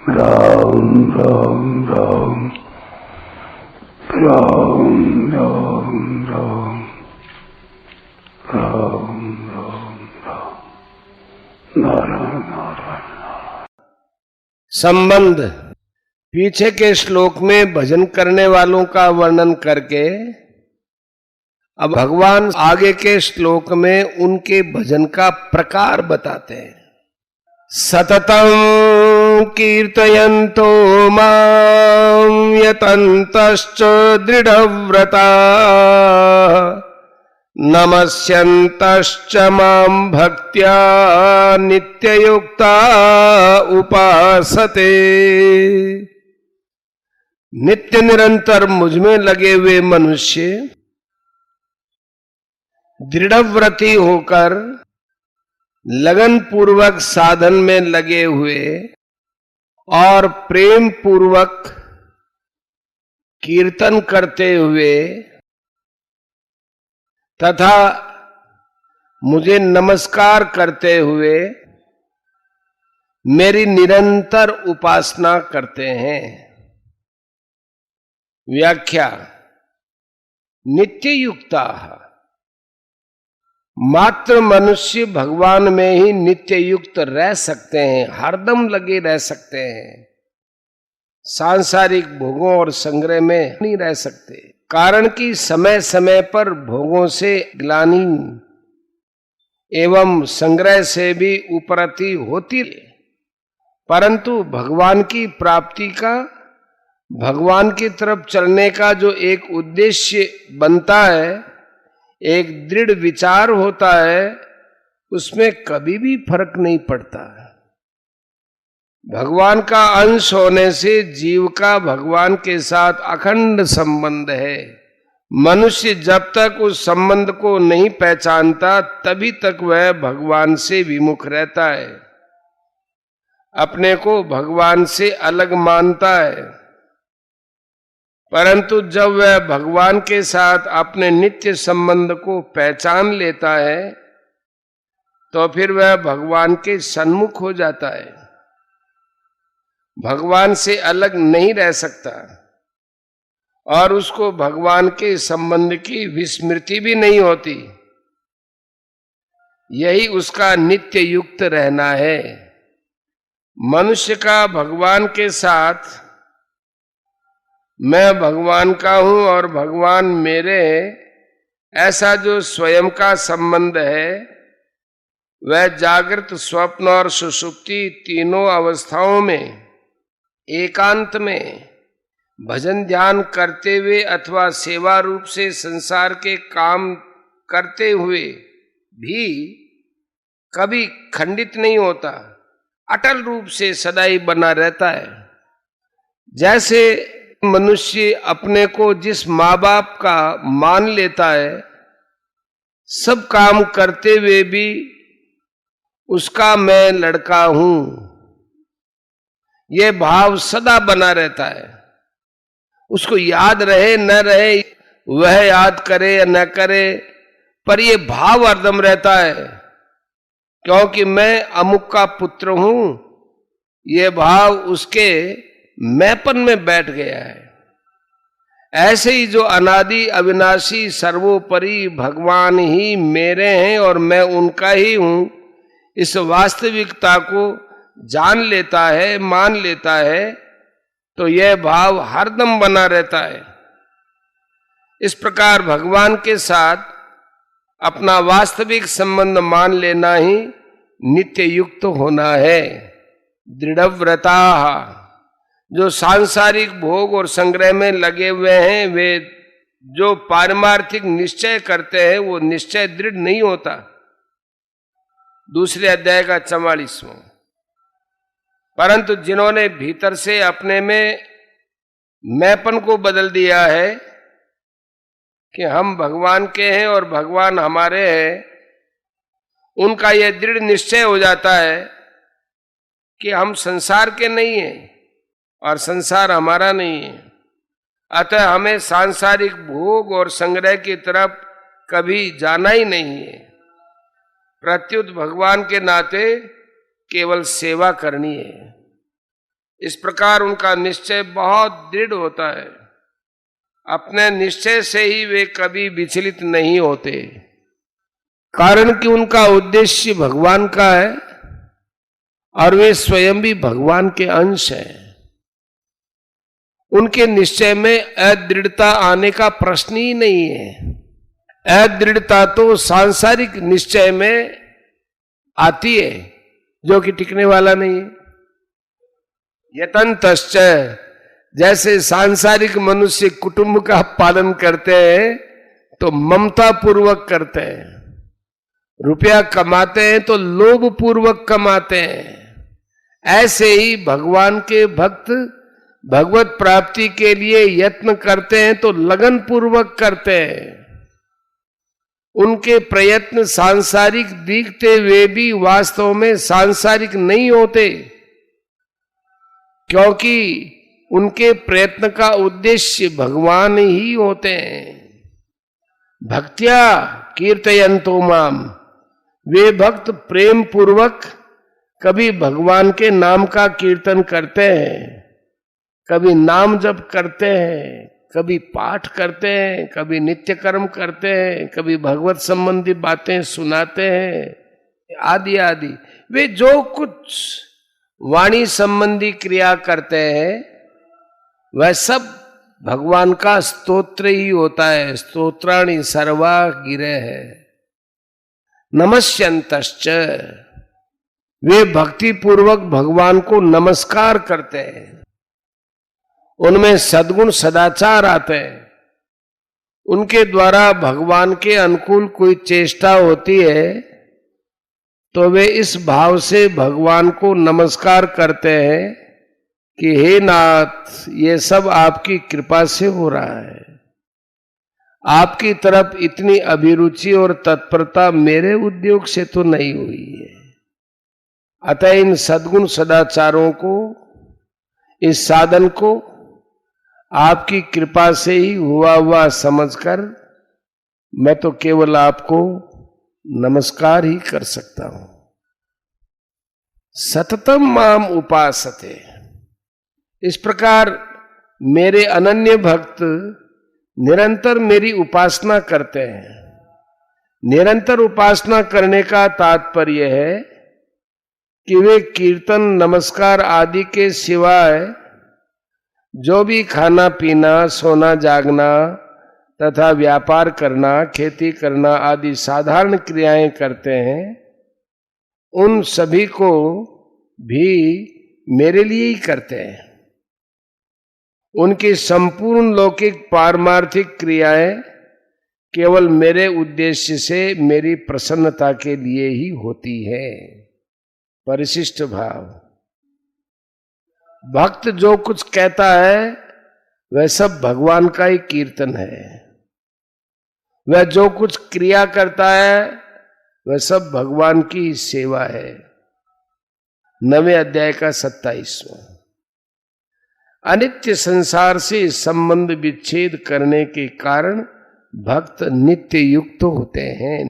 राम राम राम राम राम राम राम राम राम नारायण नारायण। संबंध। पीछे के श्लोक में भजन करने वालों का वर्णन करके अब भगवान आगे के श्लोक में उनके भजन का प्रकार बताते हैं। सततं कीर्तयन्तो मां यतन्तश्च दृढव्रता नमस्यन्तश्च मां भक्त्या नित्ययुक्ता उपासते। नित्य निरंतर मुझमें लगे हुए मनुष्य दृढ़व्रती होकर लगन पूर्वक साधन में लगे हुए और प्रेम पूर्वक कीर्तन करते हुए तथा मुझे नमस्कार करते हुए मेरी निरंतर उपासना करते हैं। व्याख्या। नित्य युक्ता, मात्र मनुष्य भगवान में ही नित्य युक्त रह सकते हैं, हरदम लगे रह सकते हैं। सांसारिक भोगों और संग्रह में नहीं रह सकते, कारण कि समय समय पर भोगों से ग्लानि एवं संग्रह से भी उपरति होती, परंतु भगवान की प्राप्ति का, भगवान की तरफ चलने का जो एक उद्देश्य बनता है, एक दृढ़ विचार होता है, उसमें कभी भी फर्क नहीं पड़ता। भगवान का अंश होने से जीव का भगवान के साथ अखंड संबंध है। मनुष्य जब तक उस संबंध को नहीं पहचानता तभी तक वह भगवान से विमुख रहता है, अपने को भगवान से अलग मानता है। परंतु जब वह भगवान के साथ अपने नित्य संबंध को पहचान लेता है तो फिर वह भगवान के सन्मुख हो जाता है, भगवान से अलग नहीं रह सकता और उसको भगवान के संबंध की विस्मृति भी नहीं होती। यही उसका नित्य युक्त रहना है। मनुष्य का भगवान के साथ मैं भगवान का हूं और भगवान मेरे, ऐसा जो स्वयं का संबंध है, वह जागृत, स्वप्न और सुषुप्ति तीनों अवस्थाओं में एकांत में भजन ध्यान करते हुए अथवा सेवा रूप से संसार के काम करते हुए भी कभी खंडित नहीं होता, अटल रूप से सदाई बना रहता है। जैसे मनुष्य अपने को जिस माँ बाप का मान लेता है, सब काम करते हुए भी उसका मैं लड़का हूं, यह भाव सदा बना रहता है। उसको याद रहे न रहे, वह याद करे या न करे, पर यह भाव हरदम रहता है, क्योंकि मैं अमुक का पुत्र हूं। यह भाव उसके मैंपन में बैठ गया है। ऐसे ही जो अनादि अविनाशी सर्वोपरि भगवान ही मेरे हैं और मैं उनका ही हूं, इस वास्तविकता को जान लेता है, मान लेता है, तो यह भाव हरदम बना रहता है। इस प्रकार भगवान के साथ अपना वास्तविक संबंध मान लेना ही नित्य युक्त होना है। दृढ़व्रता, जो सांसारिक भोग और संग्रह में लगे हुए हैं, वे जो पारमार्थिक निश्चय करते हैं वो निश्चय दृढ़ नहीं होता। दूसरे अध्याय का 44वां। परंतु जिन्होंने भीतर से अपने में मैंपन को बदल दिया है कि हम भगवान के हैं और भगवान हमारे हैं, उनका यह दृढ़ निश्चय हो जाता है कि हम संसार के नहीं हैं और संसार हमारा नहीं है। अतः हमें सांसारिक भोग और संग्रह की तरफ कभी जाना ही नहीं है। प्रत्युत भगवान के नाते केवल सेवा करनी है। इस प्रकार उनका निश्चय बहुत दृढ़ होता है। अपने निश्चय से ही वे कभी विचलित नहीं होते, कारण कि उनका उद्देश्य भगवान का है और वे स्वयं भी भगवान के अंश हैं। उनके निश्चय में अदृढ़ता आने का प्रश्न ही नहीं है। अदृढ़ता तो सांसारिक निश्चय में आती है, जो कि टिकने वाला नहीं है। यतन्तश्च, जैसे सांसारिक मनुष्य कुटुंब का पालन करते हैं तो ममता पूर्वक करते हैं, रुपया कमाते हैं तो लोभ पूर्वक कमाते हैं, ऐसे ही भगवान के भक्त भगवत प्राप्ति के लिए यत्न करते हैं तो लगन पूर्वक करते हैं। उनके प्रयत्न सांसारिक दिखते हुए भी वास्तव में सांसारिक नहीं होते, क्योंकि उनके प्रयत्न का उद्देश्य भगवान ही होते हैं। भक्त्या कीर्तयन्तो माम, वे भक्त प्रेम पूर्वक कभी भगवान के नाम का कीर्तन करते हैं, कभी नाम जप करते हैं, कभी पाठ करते हैं, कभी नित्य कर्म करते हैं, कभी भगवत संबंधी बातें सुनाते हैं, आदि आदि। वे जो कुछ वाणी संबंधी क्रिया करते हैं वह सब भगवान का स्तोत्र ही होता है। स्तोत्राणि सर्वा गिरे है नमस्यन्तश्च, वे भक्ति पूर्वक भगवान को नमस्कार करते हैं। उनमें सद्गुण सदाचार आते हैं। उनके द्वारा भगवान के अनुकूल कोई चेष्टा होती है तो वे इस भाव से भगवान को नमस्कार करते हैं कि हे नाथ, ये सब आपकी कृपा से हो रहा है। आपकी तरफ इतनी अभिरुचि और तत्परता मेरे उद्योग से तो नहीं हुई है। अतः इन सद्गुण सदाचारों को, इस साधन को आपकी कृपा से ही हुआ समझकर मैं तो केवल आपको नमस्कार ही कर सकता हूं। सततम माम उपासते, इस प्रकार मेरे अनन्य भक्त निरंतर मेरी उपासना करते हैं। निरंतर उपासना करने का तात्पर्य है कि वे कीर्तन, नमस्कार आदि के सिवाय जो भी खाना पीना, सोना जागना तथा व्यापार करना, खेती करना आदि साधारण क्रियाएं करते हैं, उन सभी को भी मेरे लिए ही करते हैं। उनकी संपूर्ण लौकिक पारमार्थिक क्रियाएं केवल मेरे उद्देश्य से, मेरी प्रसन्नता के लिए ही होती है। परिशिष्ट भाव, भक्त जो कुछ कहता है वह सब भगवान का ही कीर्तन है। वह जो कुछ क्रिया करता है वह सब भगवान की सेवा है। 9वें अध्याय का 27वां। अनित्य संसार से संबंध विच्छेद करने के कारण भक्त नित्य युक्त होते हैं।